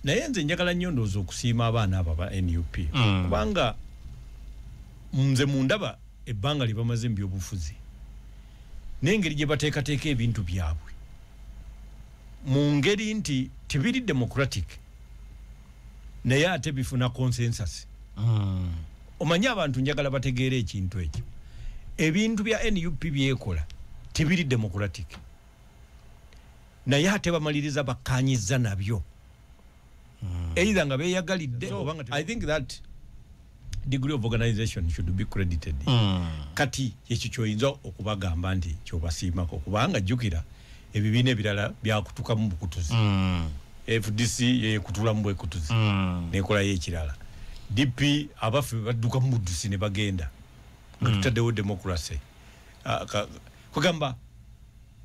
naye nze njagala nnyo ndowooza okusiima abaana abo aba NUP kubanga nze mundaba ebbanga lye bamaze mu byobufuzi n'engeri gye bateekateeka ebintu byabwe mu ngeri nti tibiri democratic naye ate bifuna consensus. Omanye abantu njagala bategeera ekintu ekyo. Ebintu bya NUP byekola tibiri democratic naye ate bamaliriza bakkanyiza nabyo. Either nga beeyagalidde oba I think that degree of organization should be credited. Kati ekyo kyoyinza okubagamba nti kyobasiimako kubanga jjukira ebibiina ebirala byakutuka mu bukutuzi. FDC yekutula mu bukutuzi nekola y'ekirala. DP abafe badduka mu budusi ne bagenda nga tutaddewo democracy. Kugamba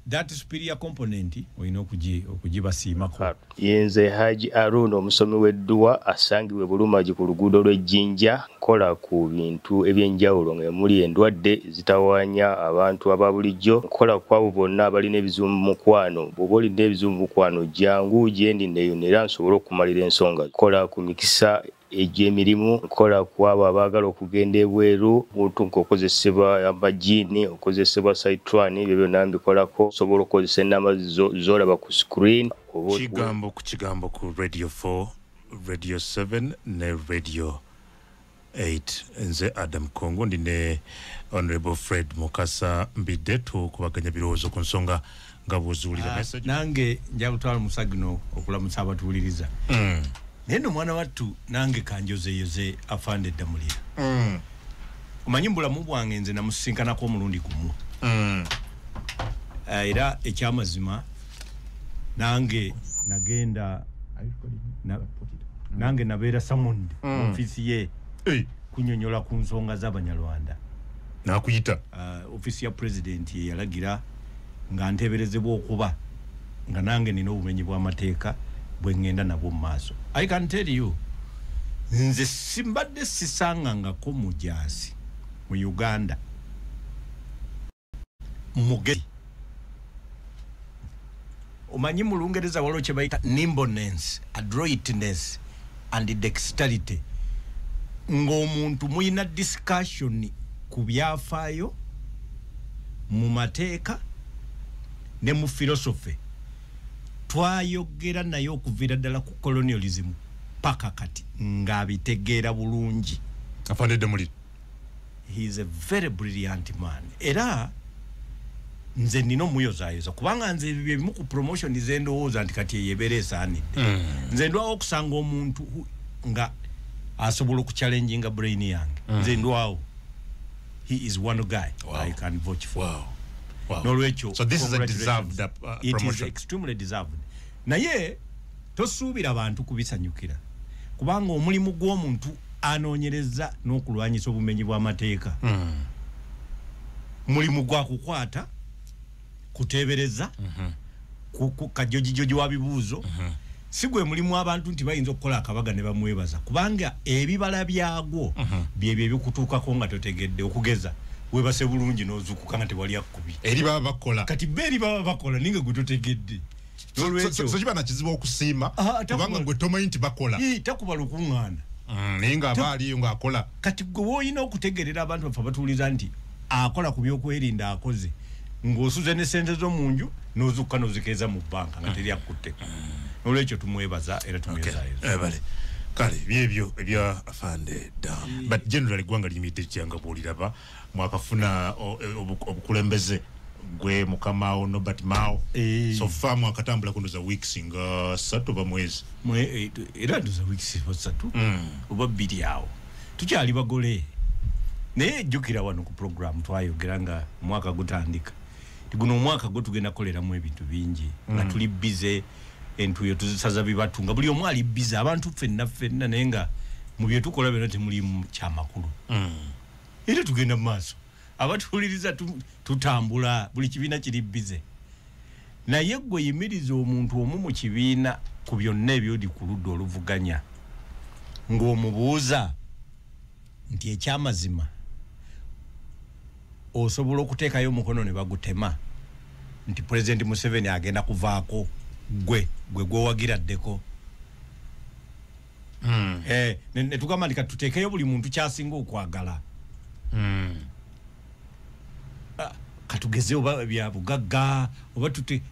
that superior component oyina okugibasiimako. Yenze Haji Arun omusomi w'edduwa asangibwe Bulumagi ku luguudo lw'Ejjinja kola ku bintu ebyenjawulo ng'emuli endwadde zitawaanya abantu ababulijjo kola kwabo bonna abalina ebizibu mu mukwano. Bw'oba olina ebizibu mu mukwano jangu gyendi neeyonera nsobole okumalira ensonga. Kola ku mikisa egy'emirimu kola kwabo abaagala okugenda ebweru muntu ng'okozesebwa amajiini okozesebwa Saitran ebyo byonna mbikolako osobola okukozesa ennamba z'olaba ku screen. Kigambo ku Radio 4, Radio 7 ne Radio 8. Nze Adam Kongo ndine Honorable Fred Mukasa mbidde tukubaganya birowoozo ku nsonga nga bw'ozuulira message. Nange njagutwala musagino okulamusa abatuwuliriza. Neno mwana wattu nange kanjozeyoze afande Damulira. Omanyi mbulamu bwange nze namusinkanako omulundi gumu. Era ekyamazima nange nagenda nange nabeera Samundi ofisi ye kunyonyola ku nsonga z'Abanyarwanda. Nakuyita ofisi ya president ye yalagira nga nteberezebwa okuba nga nange nina obumenyi bw'amateeka bwe ngenda nabwo mu maaso. I can tell you nze simbadde sisangangako mujaasi mu Uganda mugezi. Omanyi mu Lungereza waliwo kye bayita nimbleness, adroitness and dexterity. Ng'omuntu muyina discussion ku byafaayo mu mateeka ne mu philosophy. Twayogera naye okuviira ddala ku colonialism paka kati ng'abitegeera bulungi. Afande Damulira. He is a very brilliant man. Era nze nino muyozaayoza kubanga nze ebimu ku promotion ze ndowooza nti kati yebeera esaanidde. Nze ndwawo okusanga omuntu nga asobola okuchallenginga brain yange. Nze ndwawo. He is one guy I can vote for. Wow. So this is a deserved it promotion. Is extremely deserved. Naye tosuubira abantu kubisanyukira kubanga omulimu gw'omuntu anoonyereza n'okulwanyisa obumenyi bw'amateeka. Mulimu gwa kukwata kuteebereza ku kajojijoji wa bibuuzo si gwe mulimu abantu nti bayinza okukola akabaga ne bamwebaza kubanga ebibala byagwo byebyo ebikutuukako nga totegedde okugeza webase bulungi n'ozuukuka nga tewali akkubi eri baba bakola kati beeri baba bakola ninga gwe totegedde. So kiba na kizibu okusiima kubanga gwe tomanyi nti bakola takuba lukuŋŋaana naye nga aba aliyo ng'akola. Kati gwe woolina okutegerera abantu baffe batuwuliza nti akola ku byokwerinda akoze ng'osuze ne sente z'omu nju n'ozukka n'ozikeeza mu bbanka nga teri akutte. Olwekyo tumwebaza era tumwezaayo. Kale byebyo ebya afande Dam. But generally gwanga limite kyanga bwoliraba mwakafuna obukulembeze gwe mukama Nobert Mao. So far mwakatambula kunoza weeks nga 3 ba mwezi. Era ndoza weeks 3 oba 2 awo. Tukyali bagole. Naye jjukira wano ku program twayogera nga mwaka gutandika. Guno omwaka gwe tugenda koleramu ebintu bingi nga tuli busy entuyo tuzisaza bibatunga buli omu ali busy abantu ffenna naye nga mu bye tukola byonna temulimu kyamakulu. Era tugenda mu maaso abatuwuliriza tutambula buli kibiina kiri busy naye gwe yimiriza omuntu omu mu kibiina ku byonna ebyodi ku ludda oluvuganya ng'omubuuza nti ekyamazima osobola okuteekayo omukono ne bagutema nti President Museveni agenda kuvaako gwe gwowagira ddeko ne tugamba ndika tutekeyo buli muntu kyasinga okwagala katugeze oba bya bugagga oba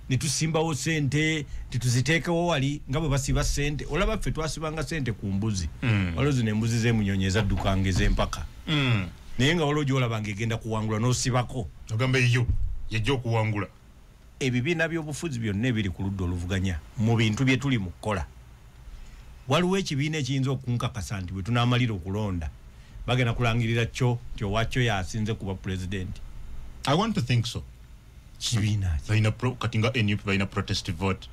ne tusimbawo sente tituziteekewo wali nga bwe basiba sente olaba ffe twasibanga sente ku mbuzi walozi n'embuzi z'emunyonyi ezaddukanga ez'empaka naye nga waliwo gy'olabanga egenda kuwangula n'osibako ogamba eyo yajja okuwangula ebibiina by'obufuzi byonna ebiri ku ludda oluvuganya mu bintu bye tuli mu kukola waliwo ekibiina ekiyinza okunkakasa nti bwe tunaamalira okulonda bagenda kulangirira kyo nti owakyo yasinze kuba pulezidenti. I want to think so. Kibiina kati nga NUP balina protest vote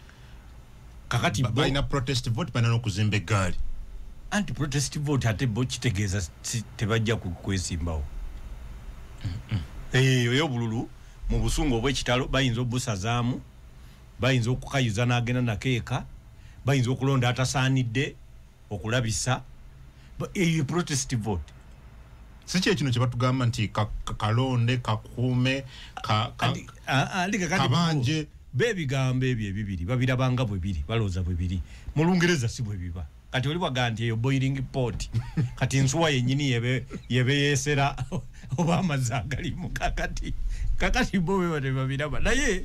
kakati balina protest vote balina n'okuzimba eggaali anti protest vote ate bo kitegeeza tebajja kwesimbawo eyo obululu mu busungu obw'ekitalo bayinza obusazaamu bayinza okukayuza n'agenda nakeeka bayinza okulonda atasaanidde okulabisa eyo protest vote si kino kye batugamba nti kalonde kakuume kabanje bebigambo ebyo ebibiri babirabanga bwe biri balooza bwe biri mu Lungereza si bwe biba kati oli bwaga nti eyo boiling pot kati nsuwa yennyini yebe yeesera oba amazzi agalimu kakati bo be babiraba naye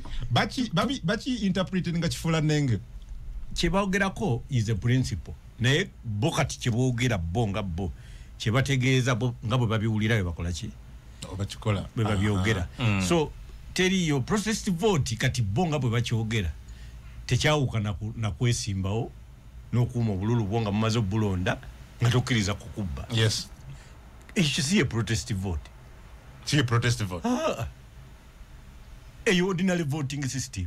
baki interpreting nga kifula nenge kyebaogerako is a principle naye bo kati kyeboogera bo nga bo kyebategeeza bo nga bwe babiwulira bwe bakola ki bakikola bwe babyogera so teriyo protest vote kati bo nga bwe bakyogera tekyawuka na kwesimbawo n'okuuma obululu bwo nga mumaze obbulonda nga tokkiriza kukubba. Yes, ekyo si ye protest vote. Si ye protest vote. Eyo ordinary voting system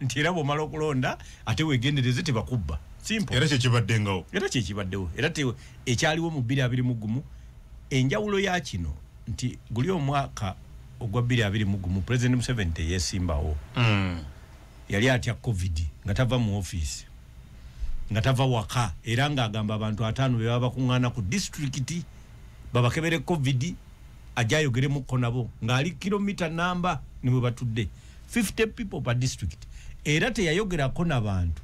nti era bw'omala okulonda ate weegendereze tebakubba. Simple. Era kyekibaddengawo. Era kyekibaddewo. Era ekyaliwo mu 2021 enjawulo ya kino nti guli omwaka ogwa 2021 President Museveni teyeesimbawo. Yali atya COVID nga tava mu office nga tava waka era nga agamba abantu 5 be baba kuŋŋaana ku district babakebere COVID ajayogeremu nabo nga ali kilomita namba niwe batudde 50 people per district era teyayogerako n'abantu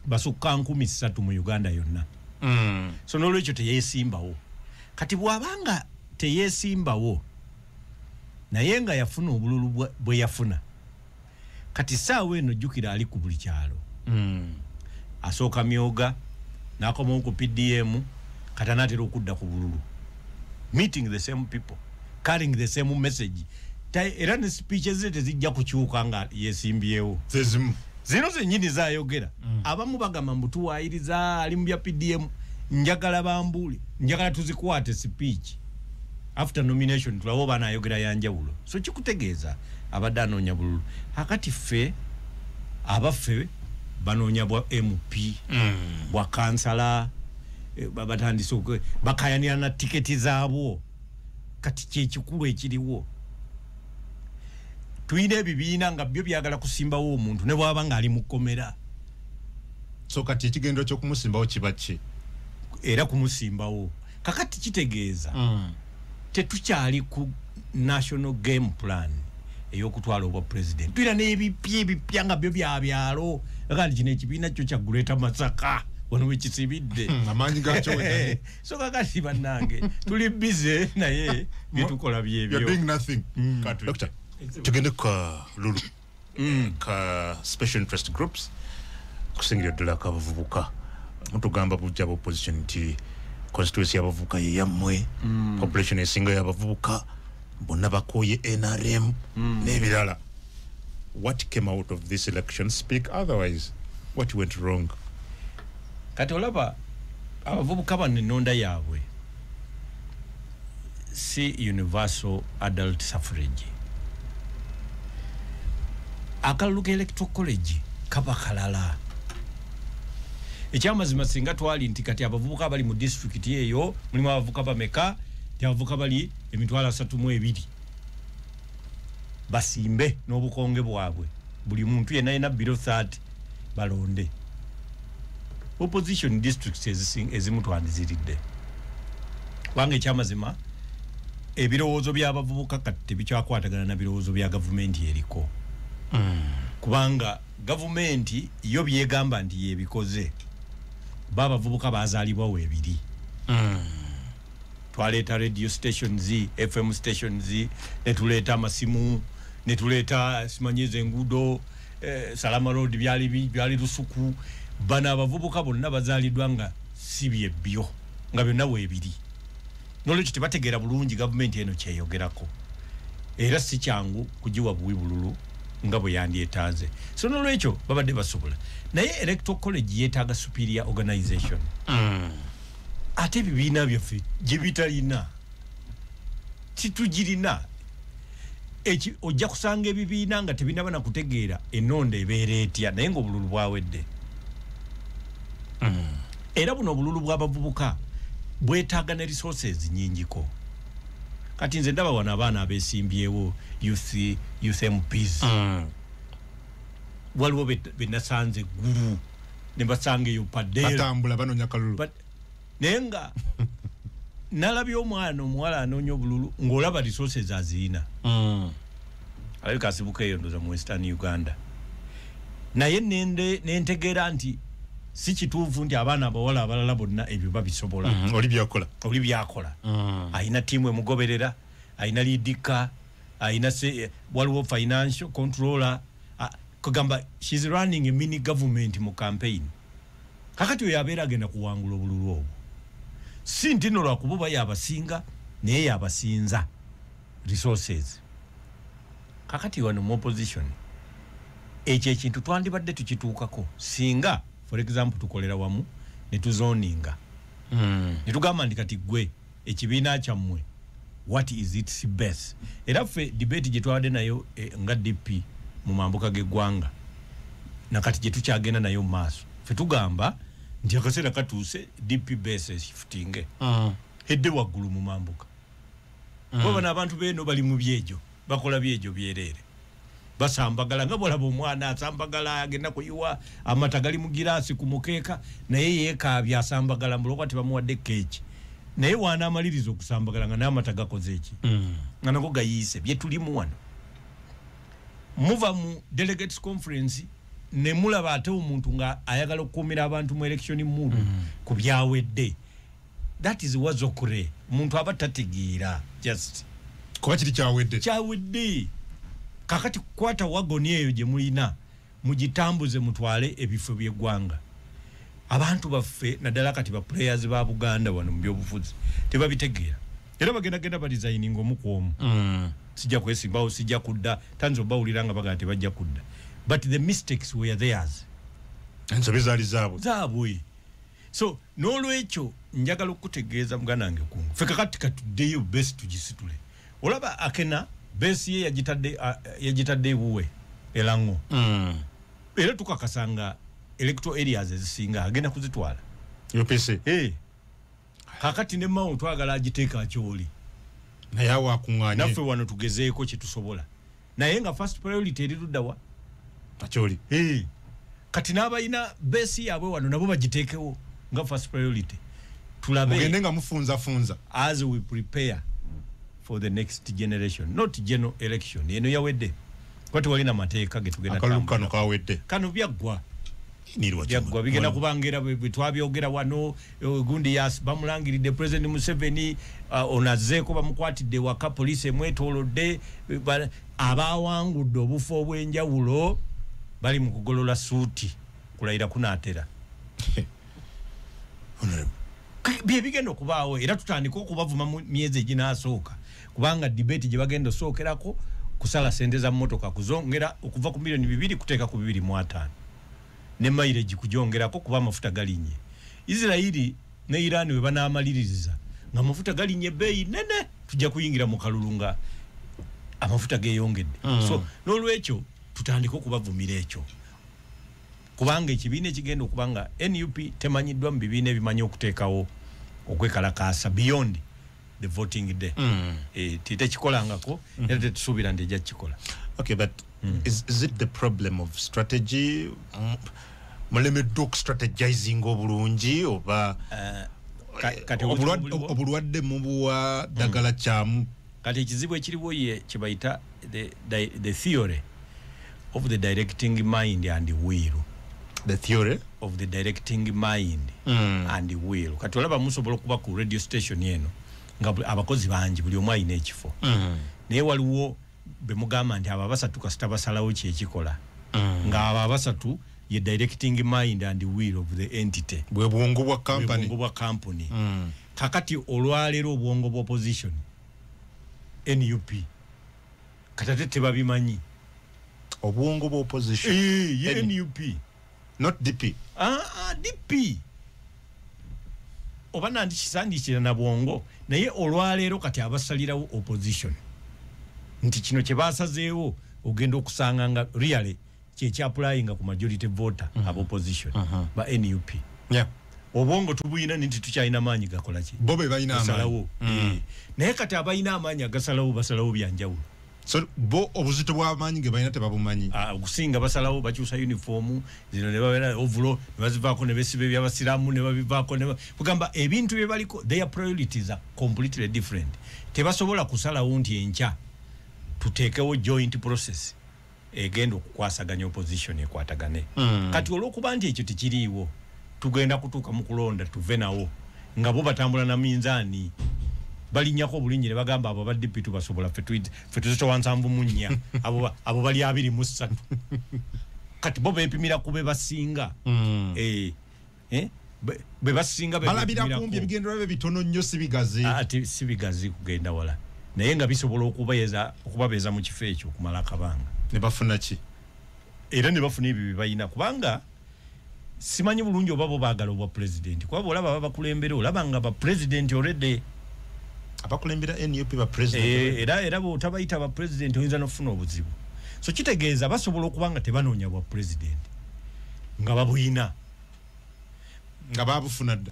basukka 3,000 mu Uganda yonna. So n'olwekyo teyeesimbawo kati bw'abanga teyeesimbawo naye nga yafuna obululu bwe yafuna kati saawa eno jjukira ali ku buli kyalo. Asooka myoga n'akomawo ku PDM kati anaatera okudda ku bululu meeting the same people carrying the same message era ne speeches ze tezijja kukyuka nga yeesimbyewo zino zennyini zaayogera abamu bagamba mbu tuwaayiriza ali mu bya PDM njagala bambule njagala tuzikwate speech after nomination tulawo banaayogera yanjawulo so kikutegeeza abadde anoonya bululu akati ffe abaffe banoonya bwa MP bwa kansala batandise bakayanira na tiketi zaabwo kati kyekikulu ekiriwo tuyina ebibiina nga byo byagala kusimbawo omuntu ne bwaba nga ali mu kkomera so kati ekigendo ky'okumusimbawo kiba ki era kumusimbawo kakati kitegeeza tetukyali ku national game plan ey'okutwala obwa president tuyina n'ebipya nga byo bya byalo kandi kino ekibiina kyo kya Greater Masaka wano wekisibidde amaanyi gakyo so kakati bannange tuli bize naye byetukola byebyo you're doing nothing Doctor tugende ka lulu ka special interest groups kusingira ddala kabavubuka mutugamba bujja opposition nti constituency y'abavubuka ye yammwe population esinga y'abavubuka bonna bakoye NRM n'ebirala. What came out of this election speak otherwise? What went wrong? Kati olaba abavubuka bano ennonda yaabwe si universal adult suffrage. Akalulu ka electoral college kaba kalala. Ekyamazima singa twali nti kati abavubuka bali mu district eyo mulimu abavubuka bameka abavubuka bali 32 basimbe n'obukonge bwabwe buli muntu yenna yena below 30 balonde. Opposition districts ezimu twandiziridde wange ekyamazima ebirowoozo by'abavubuka kati tebikyakwatagana na birowoozo bya gavumenti eriko kubanga gavumenti yo byegamba nti yebikoze baba vubuka bazalibwa webiri twaleta radio stations FM stations netuleta amasimu netuleta simanyeze engudo Salama Road byali lusuku bana abavubuka bonna bazalidwa nga sibye byo nga byonna webiri nolwekyo tebategeera bulungi gavumenti eno kyeyogerako era si kyangu kugiwa buwibululu nga bwe yandyetanze so nolwekyo babadde basobola naye electoral college yeetaaga superior organization ate ebibiina byaffe gye bitalina titugirina ojja kusanga ebibiina nga tebinaba na kutegeera ennonda ebeera etya naye ng'obululu bwawedde era buno obululu bw'abavubuka bwetaaga ne resources nnyingiko kati nze ndaba wano abaana abeesimbyewo youth MPs waliwo benasanze eggulu ne basanga eyo padeera batambula banoonya kalulu naye nga nalabye omwana omuwala anoonya obululu ng'olaba resources azirina alabika asibuka eyo ndoza mu Western Uganda naye nentegeera nti si kituufu nti abaana abawala abalala bonna ebyo babisobola oli byakola ayina tiimu emugoberera ayina liidika ayina waliwo financial controller kugamba she's running a mini government mu campaign kakati oyo abeera agenda kuwangula obululu obwo si ntino lwakububa yabasinga naye yabasinza resources kakati wano mu opposition ekyo ekintu twandibadde tukituukako singa for example tukolera wamu netuzoninga netugamba ndi kati gwe ekibiina kyammwe what is its best era ffe debate gye twawadde nayo nga DP mu mambuka g'eggwanga nakati gye tukyagenda nayo mu maaso ffe tugamba nti akaseera katuuse DP base shiftinge hedde waggulu mu mambuka kuba n'abantu beeno bali mu byejo bakola byejo byerere basambagala nga bolaba omwana asambagala agenda kuyiwa amata gali mu girasi ku mukeeka naye yeekaabya asambagala mbuloka tebamuwadde keeki naye wana amaliriza okusambagala nga n'amata gakoze eki nga nako gayiise bye tulimu wano muva mu delegates conference ne mulaba ate omuntu nga ayagala okukuumira abantu mu election mood ku byawedde that is wazokure muntu aba tategeera just kuba kiri kyawedde kakati kwata wagoni eyo gye mulina mugitambuze mutwale ebifo by'eggwanga abantu baffe naddala kati ba players ba Buganda wano mu byobufuzi tebabitegeera era bagenda balizayininga omu ku omu sijja kwesimbawo sijja kudda tanzo bawulira nga bagala tebajja kudda but the mistakes were theirs ensobi zaali zaabwe so n'olwekyo njagala okutegeeza muganda wange kungu ffe kakati katuddeyo besi tugisitule olaba akena besi ye yagitadde ebuwe elango era tukakasanga electoral areas ezisinga agenda kuzitwala UPC kakati ne mawo twagala agiteeka akyoli naye awakuŋŋaanye naffe wano tugezeeko kye tusobola naye nga first priority eriruddawa akyoli kati n'abalina besi yaabwe wano nabo bagiteekewo nga first priority tulabe mugende nga mufunza as we prepare for the next generation not general election eno yawedde kwati walina mateeka getugenda akalukano kawedde kano byaggwa byagwa bigenda kubangera bitwabyogera wano gundi yas bamulangiridde president Museveni onazeeko bamukwatidde waka police emwetoolodde abawangudde obufo obw'enjawulo bali mu kugolola suuti kulayira kunaatera bye bigenda okubaawo era tutandika okubavuma mu myezi eginaasooka kubanga debate gye bagenda osookerako kusala sente za mmotoka kuzongera okuva ku milioni 2 kuteeka ku 2.5 ne mileage kujongerako kuba amafuta galinye Israeli ne Iran we banaamaliriza nga amafuta galinye bei nene tujja kuyingira mu kalulunga amafuta geeyongedde so n'olwekyo tutandika okubavumira ekyo kubanga ekibiina ekigenda okubanga NUP temanyiddwa mu bibiina ebimanyi okuteekawo okwekalakaasa beyond the voting day titekikolangako era tetusuubira nti ejja kukikola okay but is it the problem of strategy mulemeddwa okustrategizing obulungi oba obulwadde mubuwa ddagala kyamu kati ekizibu ekiriwo ye kyebayita the theory of the directing mind and will the theory of the directing mind and the will. Kati olaba musobola kuba ku radio station yeno nga abakozi bangi buli omu alina ekifo naye waliwo bemugamba nti abo abasatu kasita basalawo kyekikola nga abo abasatu ye directing mind and the will of the entity bwe bwongo bwa company kakati olwaleero obwongo bwa opposition NUP katate tebabimanyi obwongo bwa opposition NUP not DP DP oba nandi kisandikira na bwongo naye olwaleero kati abasalirawo opposition nti kino kye basazeewo ogenda okusanga nga really kye applying ku majority voter abo opposition ba NUP obwongo tubuyina nti tukyalina maanyi gakola ki bobe bayina amaanyi naye kati abayina amaanyi agasalawo basalawo byanjawulo so bo obuzito bw'amaanyi ge bayina tebabumanyi okusinga basalawo bakyusa uniform zino ne babera ovulo ne bazivaako ne besibe by'abasiraamu ne babivaako ne kugamba ebintu bye baliko their priorities are completely different tebasobola kusalawo nti enkya tuteekewo joint process egenda okukwasaganya opposition ekwatagane kati olw'okuba nti ekyo tekiriiwo tugenda kutuuka mu kulonda tuve nawo nga bo batambula na minzaani balinyako bulinyi ne bagamba abo baddipi tubasobola fe tuzitowa 7 abo bali 23 kati bo beepimira kube basinga be basinga balabira kumbi ebigendera bye bitono nnyo sibigazi ati sibigazi kugenda wala naye nga bisobola okubabeeza mu kifo ekyo okumala akabanga ne bafuna ki era ne bafuna ebyo byebalina kubanga simanyi bulungi oba bo baagala obwa president kuba olaba babakulembera olaba nga ba president already abakulembera NUP ba president era bo tabayita ba president oyinza nofuna obuzibu so kitegeeza basobola okuba nga tebanoonya bwa president nga babuyina nga babufuna dda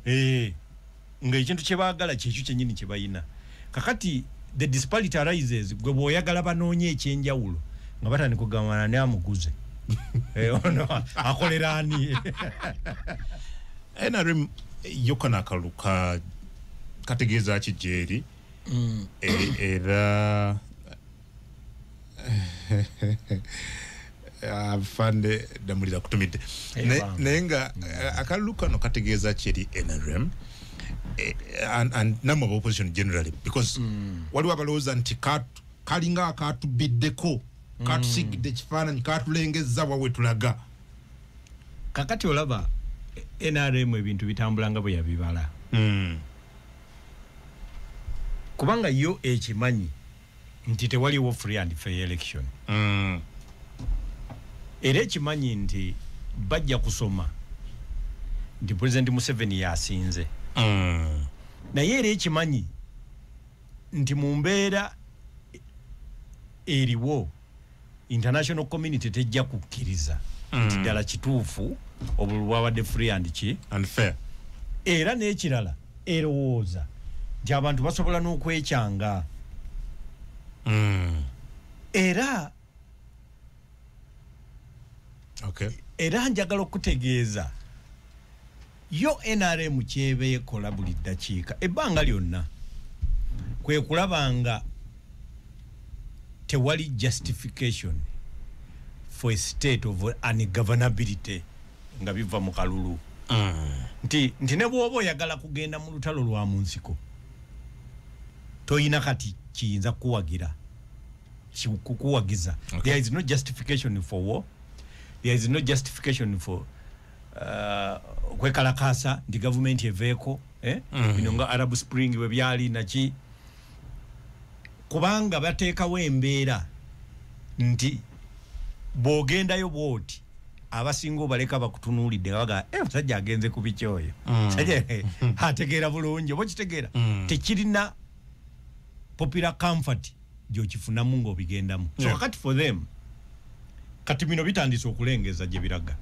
nga ekintu kye baagala kyekyo kyennyini kye bayina kakati the disparity arises gwe bw'oyagala banoonye ekyenjawulo nga batandika kugambana ne amuguze ono akolera ani NRM yokana akaluka kategeeza ki gyeri era afande damulira kutumidde naye nga akalulu kano kategeeza ki eri NRM and number of opposition generally because waliwo abalowooza nti kalinga akatubiddeko katusigidde ekifaananyi katulengezza wawe tulaga kakati olaba NRM ebintu bitambula nga bwe yabibala kubanga yo ekimanyi nti tewaliwo free and fair election era ekimanyi nti bajja kusoma nti President Museveni yasinze naye era ekimanyi nti mu mbeera eriwo international community tejja kukkiriza nti ddala kituufu obululu bwabadde free and fair era n'ekirala erowooza nti abantu basobola n'okwekyanga era era njagala okutegeeza yo NRM kyebe ekola buli ddakiika ebbanga lyonna kwe kulabanga tewali justification for a state of ungovernability nga biva mu kalulu nti ne bw'oba oyagala kugenda mu lutalo lwa mu nsiko toyina kati kiyinza kuwagira kukuwagiza there is no justification for war there is no justification for kwekalakasa nti government eveeko bino nga Arab Spring bwe byali naki kubanga bateekawo embeera nti bw'ogendayo bwoti abasinga obaleka bakutunuulidde baga musajja agenze ku bikyoyo musajja ategeera bulungi oba kitegeera tekirina popular comfort gy'okifunamu ng'obigendamu so kakati for them kati bino bitandise okulengeza gye biraga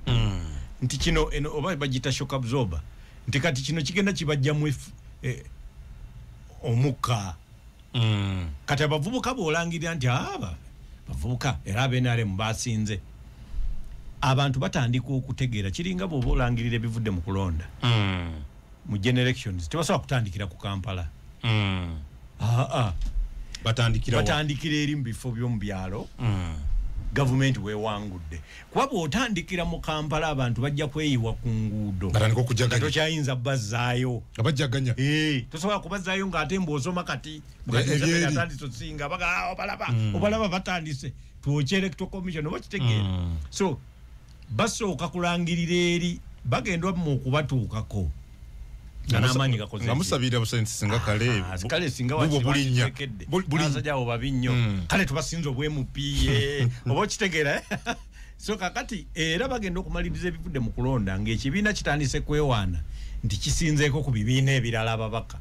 nti kino oba bagita shock absorber nti kati kino kigenda kibajjamu omukka kati abavubuka bw'olangirira nti bavubuka era NRM basinze abantu batandika okutegeera kiringa bw'oba olangirira ebivudde mu kulonda mu generations tebasobola kutandikira ku Kampala batandikira eri mu bifo by'omu byalo government wewangudde kuba bw'otandikira mu Kampala abantu bajja kweyiwa ku nguudo batandika okujaganya tokyayinza bazzaayo abajaganya tosobola kubazzaayo ng'ate mbw'osoma kati atandise obalaba batandise twokya electoral commission oba kitegeera so basooka kulangirira eri bagendwa mu okubatuukako n'amaanyi gakoze nga musabira busensi singa kale singa bulinya basajjawo babi nnyo kale tubasinza obwemupiye oba okitegeera so kakati era bagenda okumaliriza ebivudde mu kulonda ng'ekibiina kitandise kwewaana nti kisinzeeko ku bibiina ebirala ababaka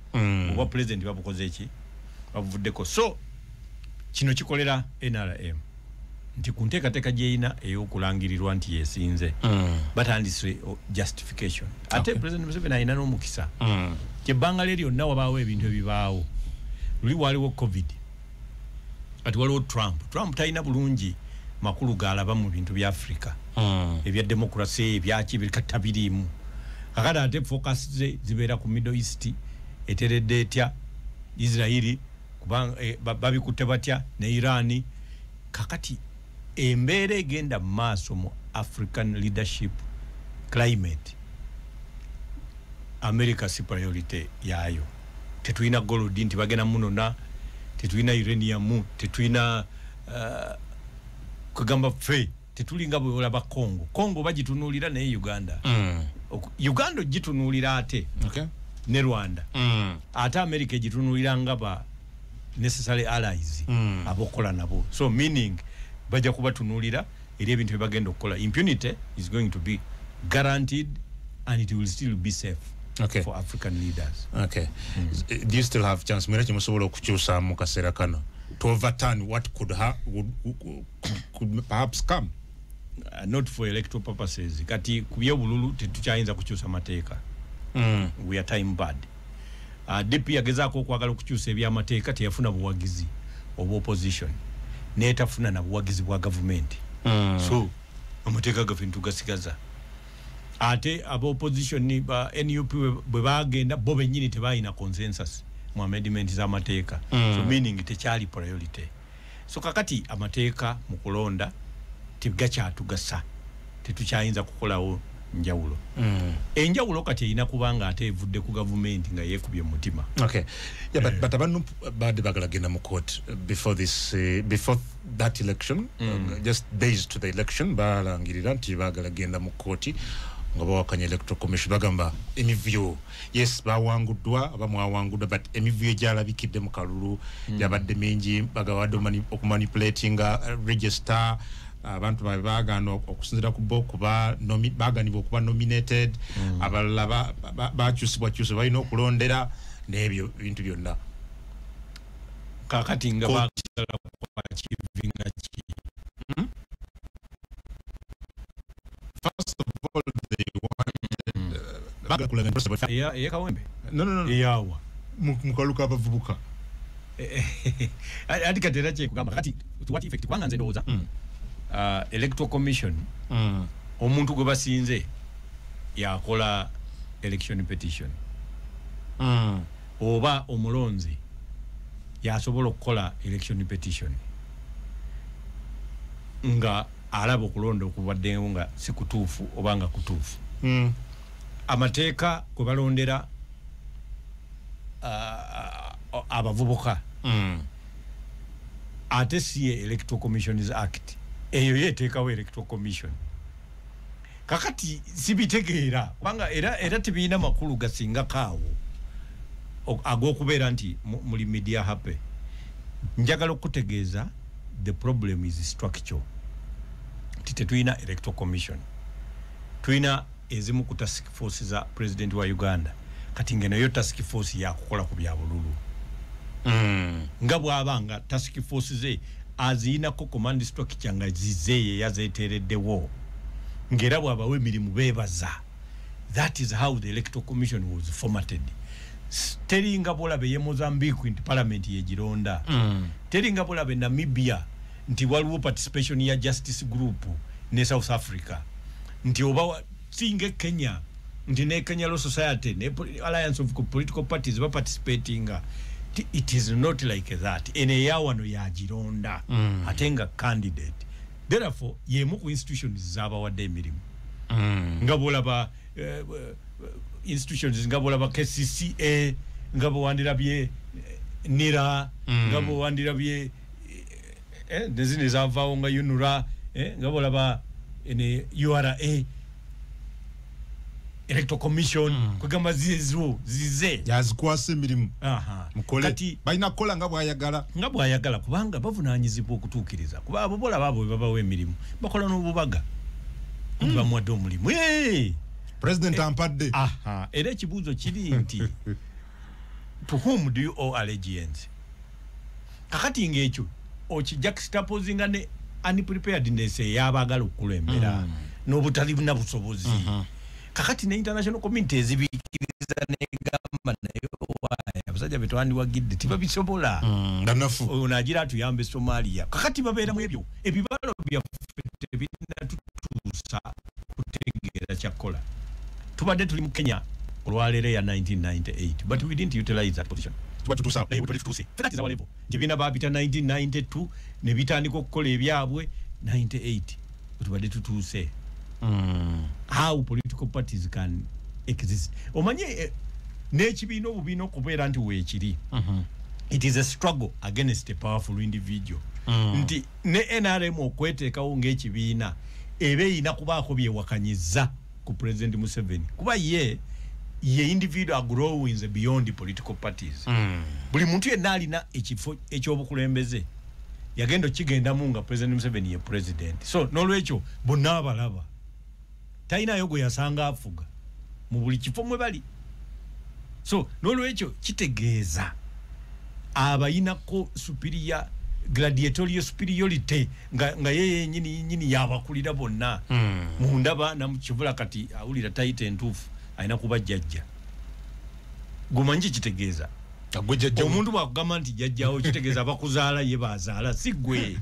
oba pulezidenti babukoze eki babuvuddeko so kino kikolera NRM nti ku nteekateeka gyeyina ey'okulangirirwa nti yesinze batandise justification ate President Museveni ayina n'omukisa kyebbanga lye lyonna wabaawo ebintu ebibaawo luli waliwo covid ati waliwo Trump talina bulungi makulu galaba mu bintu bya Africa ebya demokrasi ebyaki birikatabirimu kakati ate focus zibeera ku Middle East eteredde etya Israeli kubanga babikutte batya ne Irani kakati embeera egenda maaso mu African leadership climate America si priority yayo tetulina gold nti bagenda munona tetulina uranium tetulina kugamba fe tetulinga bwe olaba Congo bagitunuulira naye Uganda gitunuulira ate ne Rwanda ate America gitunuulira nga ba necessary allies abokola nabo so meaning bajja kubatunulira eri ebintu byebagenda okukola impunity is going to be guaranteed and it will still be safe for African leaders do you still have chance mwera kimusobola okukyusa mu kaseera kano to overturn what could perhaps come not for electoral purposes kati kubye bululu tetukyayinza kukyusa mateeka we are time bad DP yagezaako okwagala okukyusa ebyamateeka teyafuna buwagizi oba opposition netafuna na buwagizi bwa government so amateeka gaffe tugasigaza ate aba opposition ni ba NUP bwe bagenda bo bennyini tebayina consensus mu amendment z'amateeka so meaning tekyali priority so kakati amateeka mu kulonda tegakyatugasa tetukyayinza kukolawo njawulo enjawulo kati erina kubanga ate evudde ku government nga yeekubye mutima but abantu badde bagala genda mu court before that election just days to the election balangirira nti bagala genda mu court nga bawakanya electoral commission bagamba emivyo yes bawanguddwa abamwawanguddwa but emivyo egyalabikidde mu kalulu yabadde mingi bagawadde okumanipulating register abantu bagana okusinzira ku bo kuba baganibwa okuba nominated abalala bakyusibwa balina okulondera n'ebyo bintu byonna kakati nga bagala kwakivinga ki first of all they wanted bagala kulaga process ya kawembe no yawa mukaluka abavubuka ati katera kye kugamba kati what effect kwanga nze ndowooza electoral commission omuntu gwe basinze yakola election petition oba omulonzi yasobola okukola election petition nga alaba okulonda okubaddewo nga si kutuufu oba nga kutuufu amateeka kwe balondera abavubuka ate si electoral commissions act eyo yeteekawo electoral commission kakati sibitegeera kubanga era tebiina makulu gasingakaawo ag'okubeera nti muli media happy njagala okutegeeza the problem is structural tetulina electoral commission tulina ezimu ku task force za president wa Uganda kati ngeno yo task force yakukola ku bya bululu nga bwabanga task force ze azina ko command structure nga zizeye yazetereddewo ngera bwabawe emirimu bebaza that is how the electoral commission was formatted teringa bolabe ye Mozambique in parliament ye Gironda teringa bolabe Namibia nti waliwo participation ya justice group ne South Africa nti oba singe Kenya nti ne Kenya Law Society ne Alliance of Political Parties ba participating it is not like that ene yawano ya Gironda atenga candidate therefore yemu ku institutions z'abawadde emirimu nga bwolaba institutions nga bwolaba KCCA nga bwewandirabye NIRA nga bwewandirabye nezine zavaawo nga UNRA nga bwolaba URA Electoral Commission kwegamba zize yazikwasa emirimu mukole balina kukola nga bwayagala kubanga bavunaanyizibwa okutuukiriza kuba abo bolaba abo babawa emirimu bakola n'obubaga bamuwadde omulimu president ampadde era ekibuuzo kiri nti to whom do you owe allegiance kakati ng'ekyo okijuxtaposinga ne unpreparedness ey'abaagala okukulembera n'obutali buna busobozi kakati ne international community ezibiikiriza negamba naye waaya abasajja betwandiwagidde tibabisobola ndanafu onagira atuyambe Somalia kakati babeera mu ebyo ebibalo byaffe tebinatutuusa kutegeera kyakola tubadde tuli mu Kenya olwaleero ya 1998 but we didn't utilize that position tubatutuusa fekatiza walevo jebina babita 1992 ne bitandika okukola ebyabwe 98 tubadde tutuuse how political parties can exist omanye n'ekibiina obubiina okubeera nti weekiri it is a struggle against a powerful individual nti ne NRM okweteekawo ng'ekibiina ebe eyina kubaako byewakanyiza ku President Museveni kuba ye individual growing beyond the political parties buli muntu yenna alina ekifo ekyobukulembeze yagenda kigendamu nga President Museveni ye president so n'olwekyo bonna abalaba talinayo gwe yasanga afuga mu buli kifo mwe bali so n'olwekyo kitegeeza abayinako superior gladiatorial superiority nga yeye nyini yabakulira bonna mundaba na mukivula kati awulira taite entuufu alina kuba jjajja gumanyi kitegeeza omuntu bwakugamba nti jjajjawo kitegeeza bakuzaala ye bazaala si gwe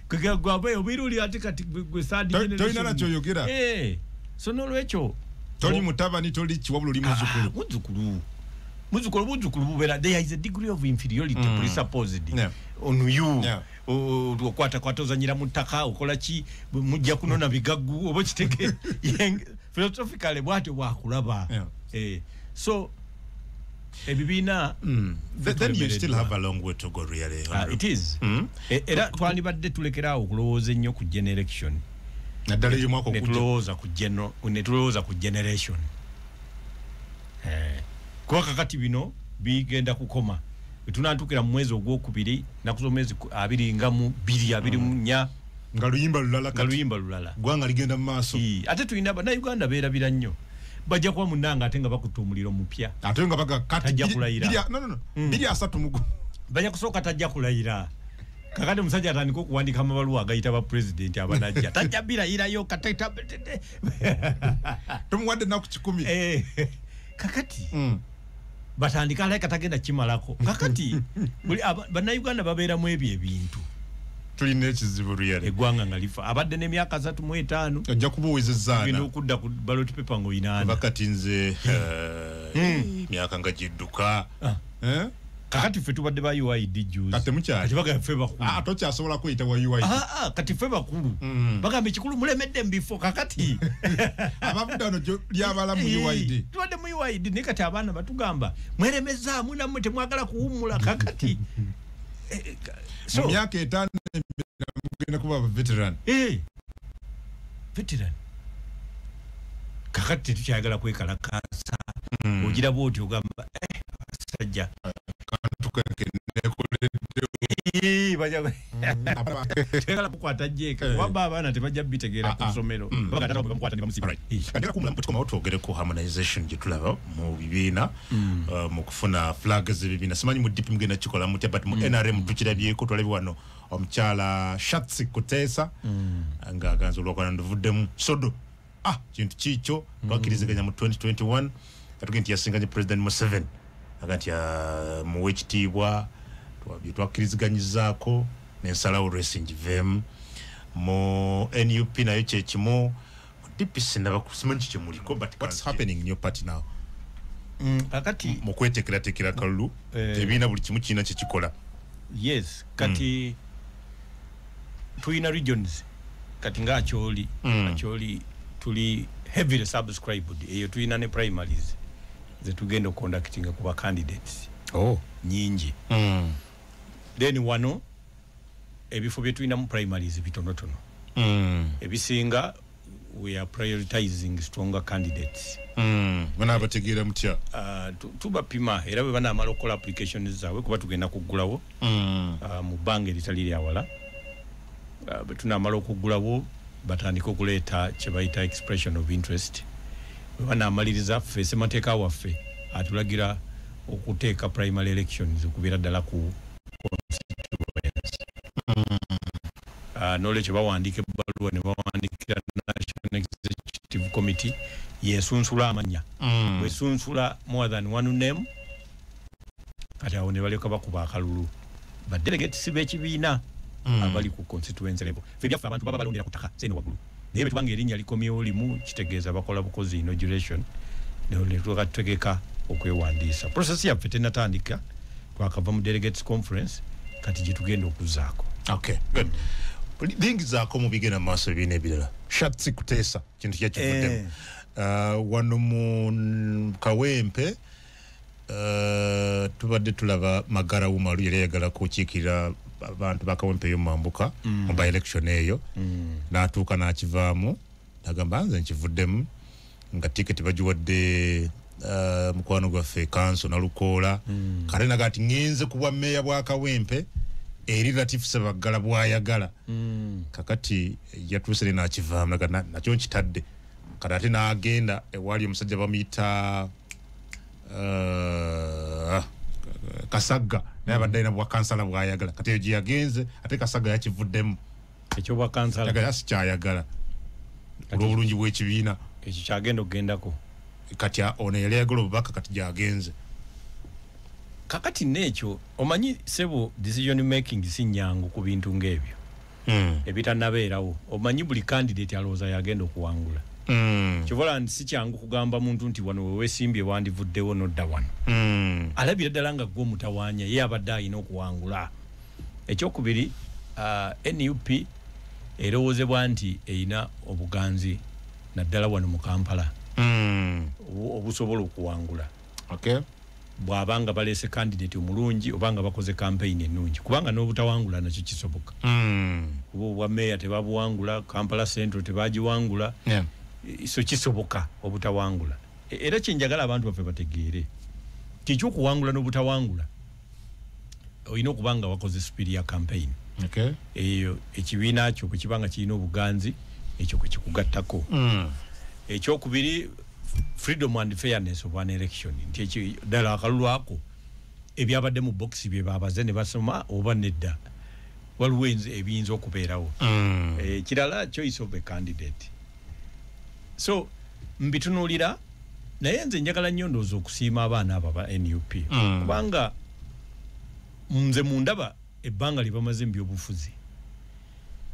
kugagwabe obiruli ate kati gwe sadi toina na choyogera so n'olwekyo toli mutabani toli kiwabulu li muzukulu bubera there is a degree of inferiority presupposed on you okwata kwatozanyira mu ttaka okola ki mujja kunona bigaggu oba kitege philosophically bwate bwakulaba so ebibiina then you still have a long way to go really it is era twandibadde tulekeraawo okulowooza ennyo ku generation naddala ey'omwaka netulowooza ku generation kuba kakati bino bigenda kukoma tunantukira mu mwezi ogwokubiri nakuza mwezi 22 nga luyimba lulala gwanga ligenda mu maaso ate tulina bannayuganda beerabira nnyo bajja kuba munnanga ate nga bakutta omuliro mupya ate nga tajja kulayira biri asatu mugu bajja kusooka tajja kulayira kakati omusajja atandika okuwandika amabaluwa agayita ba president abanajja tajja birayirayo kateta tumuwadde naku 10 kakati batandika alaika tagenda kimalako kakati bannayuganda babeeramu ebyo ebintu tulina ekizibu lyali eggwanga nga lifa abadde n'emyaka 35 ajja kubuweezezaana genda okudda ku ballot paper ng'oyinaana bakati nze myaka nga gidduka kakati ffe tubadde ba UID juice kati mukyali baga ffe bakulu tokyasobola kuyita wa UID kati ffe bakulu bagamba ekikulu mulemedde mu bifo kakati abavuddano lyabala mu UID tubadde mu UID naye kati abaana batugamba mweremezaamu nammwe temwagala kuwummula kakati mu myaka 5 mugenda kuba veteran kakati tetukyayagala kwekalakaasa ogira bwoti ogamba abasajja tegala kukwata jeeka waba abaana tebajja bitegeera ku ssomero twogereko harmonization gyetulaba mu bibiina mu kufuna flag z'ebibiina simanyi mu DP mugenda kikola mutya but mu NRM tukirabyeko twalabi wano omukyala Shatsi Kuteesa ng'aganza olwakwana nduvuddemu sodo kintu kikyo twakiriziganya mu 2021 katuge nti yasinganye President Museveni agati muwe ekitiibwa twakiriziganyizaako n'ensalawo resingivemu mu NUP nayo kyekimu DPC simanyi kikyemuliko but what's happening in your party now kakati mu kweteekerateekera kalulu ebiina buli kimu kirina kyekikola yes kati tuina regions kati nga acholi tuli heavily subscribed eyo tuina ne primaries ze tugenda conducting kuba candidates nyingi then wano ebifo bye tuina mu primaries bitonotono ebisinga we are prioritizing stronger candidates bana abategeera mutya tuba pima era bwe bana amalo kola applications zawe kuba tugenda kugulawo mu bange litali lya wala betuna amalo okugulawo batandika okuleeta kye bayita expression of interest bana amaliriza ffe mateeka waffe atulagira okuteeka primary elections okubeera ddala ku constituency knowledge bawandiika ebbaluwa ne bawandikira National Executive Committee yesunsula amanya wesunsula more than one name kati awo ne baleka bakuba akalulu badelegates b'ekibiina abali ku constituency level febyafa abantu baba balondera kutaka sene wagulu naye betubanga erinnya likomyewo limu kitegeeza bakola bukozi inauguration ne tukategeka okwewandiisa process yaffe tenatandika twakava mu delegates conference kati gye tugenda okuzaako. Okay, good. Lingi zaako mu bigenda maaso ebina ebirala shatsi kuteesa kintu kyekivuddemu wano mu Kawempe tubadde tulaba Magara Wumalu yali ayagala kukiikirira abantu bakawempe yomambuka mu by election eyo n'atuuka n'akivaamu n'agamba nze nkivuddemu nga ticket bagiwadde mukwano gwaffe Kanso na Lukoola kale nagati ngenze kubwa meya bwa Kawempe eri Latif Ssebaggala bwayagala kakati yatuuse n'akivaamu nakyo nkitadde kati ate n'agenda ewali omusajja bamuyita Kasagga naye abadde na bwa kansala bwayagala kati eyo gye yagenze ate Kasagga yakivuddemu ekyo bwa kansala yagala sikyayagala olw'obulungi bw'ekibiina ekyo kyagenda okugendako kati ono yali ayagala obubaka kati gyagenze kakati n'ekyo omanyi sebo decision making si nnyangu ku bintu ng'ebyo ebitanabeerawo omanyi buli candidate alowooza yagenda okuwangula kivola nti si kyangu kugamba muntu nti wano weesimbye wandivuddewo nodda wano alabira ddala nga gwe omutawaanya ye abadde alina okuwangula. Ekyokubiri NUP erowoozebwa nti erina obuganzi naddala wano mu Kampala obusobola okuwangula bw'abanga baleese candidate omulungi obanga bakoze campaign ennungi kubanga n'obutawangula nakyo kisoboka bwa meya tebabuwangula Kampala Central tebagiwangula so kisoboka obutawangula era kyenjagala abantu baffe bategeere tikyokuwangula n'obutawangula olina okubanga wakoze superior campaign eyo ekibiina kyo bwe kibanga kirina obuganzi ekyo kwe kikugattako. Ekyokubiri freedom and fairness of an election nti ddala akalulu ako ebyabadde mu box bye babaze ne basoma oba nedda waliwo ebiyinza okubeerawo kirala choice of a candidate so mbitunuulira naye nze njagala nnyo ndowooza okusiima abaana abo aba NUP kubanga nze mundaba ebbanga lye bamaze mu byobufuzi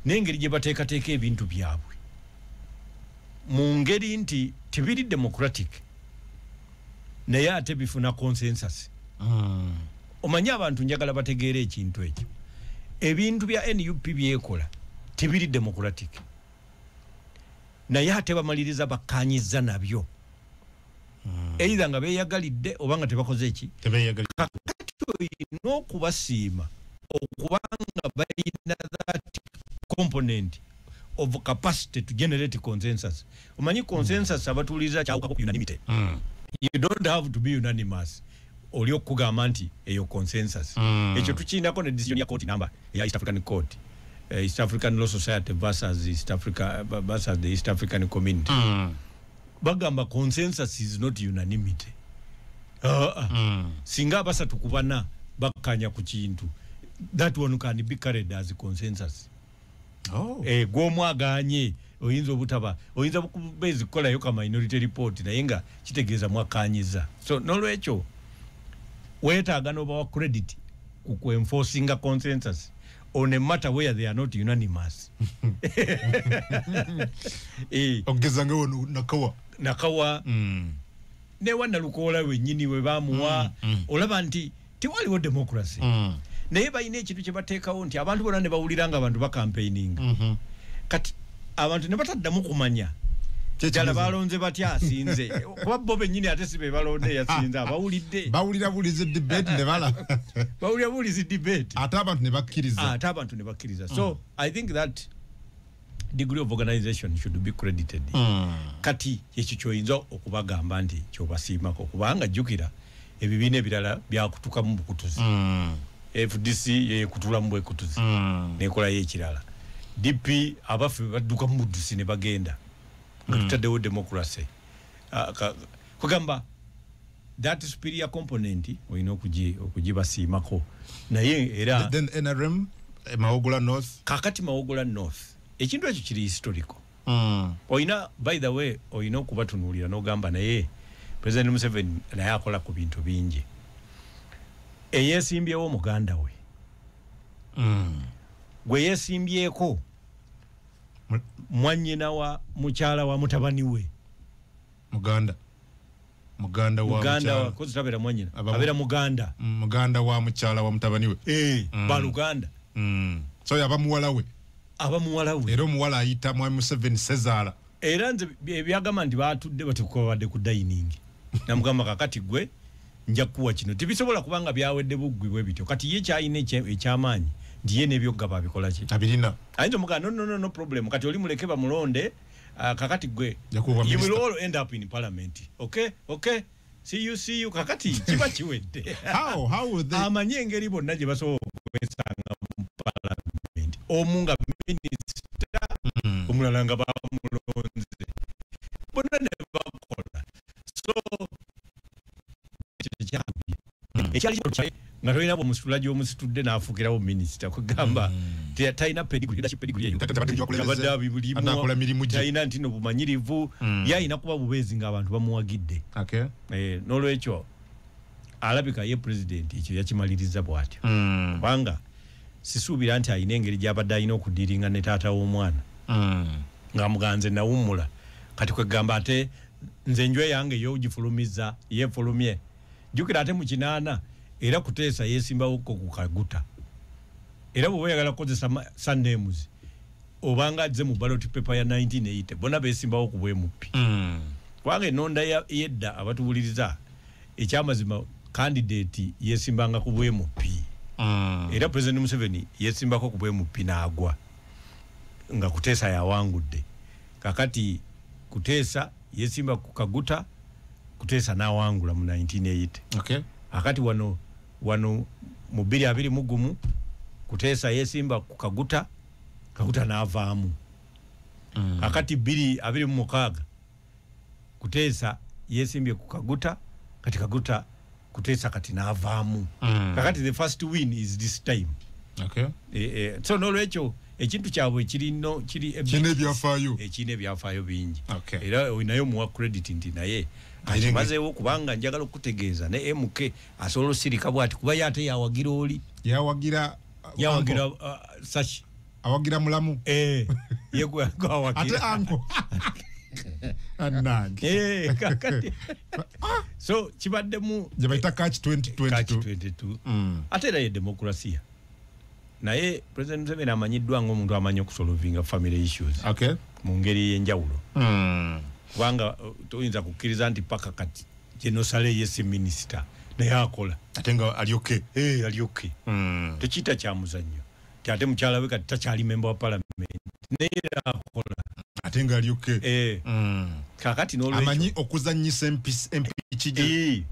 n'engeri gye bateekateeka ebintu byabwe mu ngeri nti tibiri democratic naye ate bifuna consensus. Omanyi abantu njagala bategeere ekintu ekyo ebintu bya NUP byekola tibiri democratic naye ate bamaliriza bakkanyiza nabyo either nga beeyagalidde oba nga tebakoze eki n'okubasiima okubanga balina that component of capacity to generate consensus. Omanyi consensus abatuuliza kyawukako ku unanimity. You don't have to be unanimous oli okugamba nti eyo consensus ekyo tukiinako ne decision ya court number ya East African Court East African Law Society versus East Africa versus the East African Community bagamba consensus is not unanimity. Singa basatu kubana bakkanya ku kintu that one can be carried as consensus. Gw'omwaganye oyinza obutaba oyinza kubezi kukolayo ka minority report naye nga kitegeeza mwakanyiza so n'olwekyo weetaaga n'obawa credit ku enforcing a consensus on a matter where they are not unanimous. Ogeza nga nakawa ne wana Lukoola wennyini we baamuwa olaba nti tewaliwo democracy naye bayina ekintu kye bateekawo nti abantu bonna ne bawulira nga abantu bakampaining kati abantu ne bataddamu kumanya kyala balonze batya asinze kuba bo bennyini ate si be balonde yasinze abawulidde bawulira bulizi debate ne bala bawulira bulizi debate ate abantu ne bakkiriza so I think that degree of organization should be credited kati ekyo kyoyinza okubagamba nti kyobasiimako kubanga jjukira ebibiina ebirala byakutuka mu bukutuzi FDC yekutula mu bwekutuzi nekola y'ekirala DP abafe badduka mu buddusi ne bagenda tutaddewo democracy kugamba that superior component oyina okugibasiimako naye era then NRM Mawogola North kakati Mawogola North ekintu ekyo kiri historical oyina by the way oyina okubatunuulira n'ogamba naye President Museveni naye akola ku bintu bingi eyeesimbyewo muganda we gwe yeesimbyeko mwannyina wa mukyala wa mutabani we muganda wa kozitabera mwannyina abera muganda wa mukyala wa mutabani we baluganda so yaba muwala we era omuwala ayita mwami Museveni Sezaala era nze ebyagamba nti batudde batekubadde ku dining namugamba kakati gwe nja kuwa kino tibisobola kubanga byawedde buggwi bwe bityo kati ye kyayina ekyamaanyi nti ye n'ebyogga babikola ki abirina ayinza omugamba no problem kati oli muleke bamulonde kakati gwe you will all end up in parliament okay see you kakati kiba kiwedde how would they amanye engeri bonna gye basobola okwesanga mu parliament omunga minister omulala nga bamulonze bonna ne bakola so ekyali nga tolina bwomusitula gy'omusitudde n'afuukirawo minisita kugamba talina pedigree talina ntino bumanyirivu yalina kuba bubeezi ng'abantu bamuwagidde n'olwekyo alabika ye pulezidenti ekyo yakimaliriza bw'atyo kubanga sisuubira nti alina engeri gy'abadde alina okudiringa ne taata w'omwana ng'amuganze nawummula kati kwegamba ate nze njwe yange y'ogifulumiza yeefulumye jjukira ate mu kinaana era kuteesa yeesimbawo ku kaguta era bwe bayagala kukozesa sunnames obanga azze mu ballot paper ya 1980 bonna beesimbawo ku bwemupi kubanga ennonda yedda abatuwuliriza ekyamazima candidate yeesimbanga ku bwemupi era President Museveni yeesimbako ku bwemupi n'agwa nga kuteesa yawangudde kakati kuteesa yeesimba ku kaguta kuteesa n'awangula mu 1980 akati wano mu 2021 kuteesa yeesimba ku kaguta n'avaamu akati 2026 kuteesa yeesimbye ku kaguta kuteesa kati n'avaamu kakati the first win is this time so n'olwekyo ekintu kyabwe kirina ebyafaayo bingi era olinayo muwa credit nti naye akimazeewo kubanga njagala okutegeeza ne MK asobola osirika bwati kuba ye ate yawagira oli yawagira sashi awagira mulamu ate anko anange kakati so kibaddemu gye bayita catch 2022 ate era ye demokrasia naye President Museveni amanyiddwa ng'omuntu amanyi okusolvinga family issues mu ngeri y'enjawulo kubanga toyinza kukkiriza nti paka kati Genosale yesi minister naye akola ate nga alyoke tekiyita kya muzannyo ti ate mukyala we kati takyali member wa parliament naye akola ate nga alyoke kakati n'olwekyo amanyi okuzannyisa empiki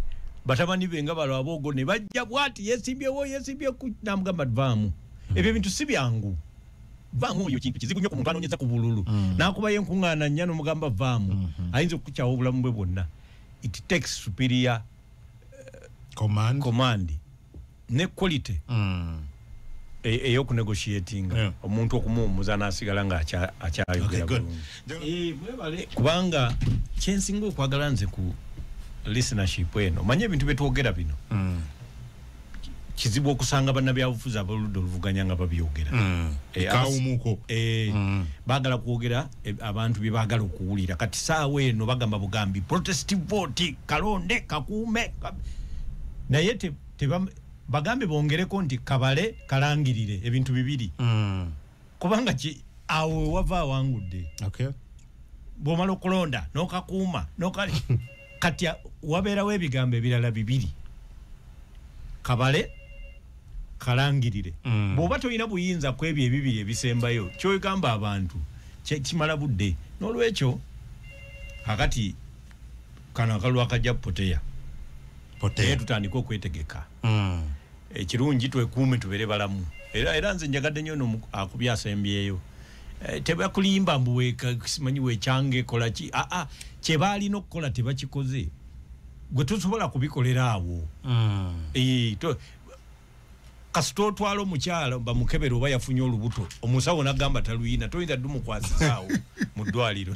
batabani be nga balo abogo ne bajja bwati yesimbye namugamba vaamu ebyo ebintu si byangu vaamu oyo kintu kizibu nnyo ku muntu anoonyeza ku bululu n'akuba yenkuŋŋaana nnya n'omugamba vaamu ayinza okukukyawa obulamu bwe bwonna it takes superior command ne quality eyokunegotiatinga omuntu okumuwummuza n'asigala nga akyayogera bulungi kubanga kyensinga okwagala nze ku listenership eno manye ebintu betwogera bino kizibu okusanga bannabyabufuzi abaludde oluvuganya nga babyogera kawumuko baagala kwogera abantu bye baagala okuwulira kati saawa eno bagamba bugambi protest vote kalonde kakuume naye bagambe bongereko nti kabale kalangirire ebintu bibiri kubanga awo wava awangudde okay bwomala okulonda n'okakuuma n'okali kati wabeerawo ebigambo ebirala bibiri kabale kalangirire bw'oba tolina buyinza ku ebyo ebibiri ebisembayo ky'ogamba abantu kimala budde n'olwekyo kakati kano akalulu akajja poteya tutandika okwetegeka ekirungi twekuume tubeere balamu era nze njagadde nnyo akubye asembyeyo tebakulimba mbuweka simanyi wecyange kola ki kye baalina okukola tebakikoze gwe tosobola kubikolera awo kasita otwala omukyala bamukebera oba yafunye olubuto omusawo n'agamba taluyina toyinza ddu mukwasizaawo mu ddwaliro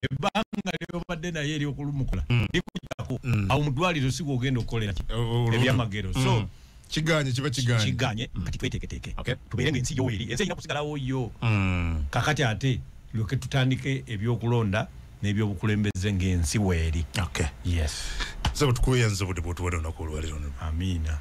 ebbanga lyobadde naye eryokulumukola likujjako awo mu ddwaliro si gwogenda okukolera ebyamagero so kiganye kati tweteeketeeke tubeere ng'ensi yoweeri ensi erina kusigalawo yo kakati ate lyoke tutandike ebyokulonda n'ebyobukulembeze ng'ensi weeri yes so tukuyenza budde bw'otuwadde olunaku olwaleero amiina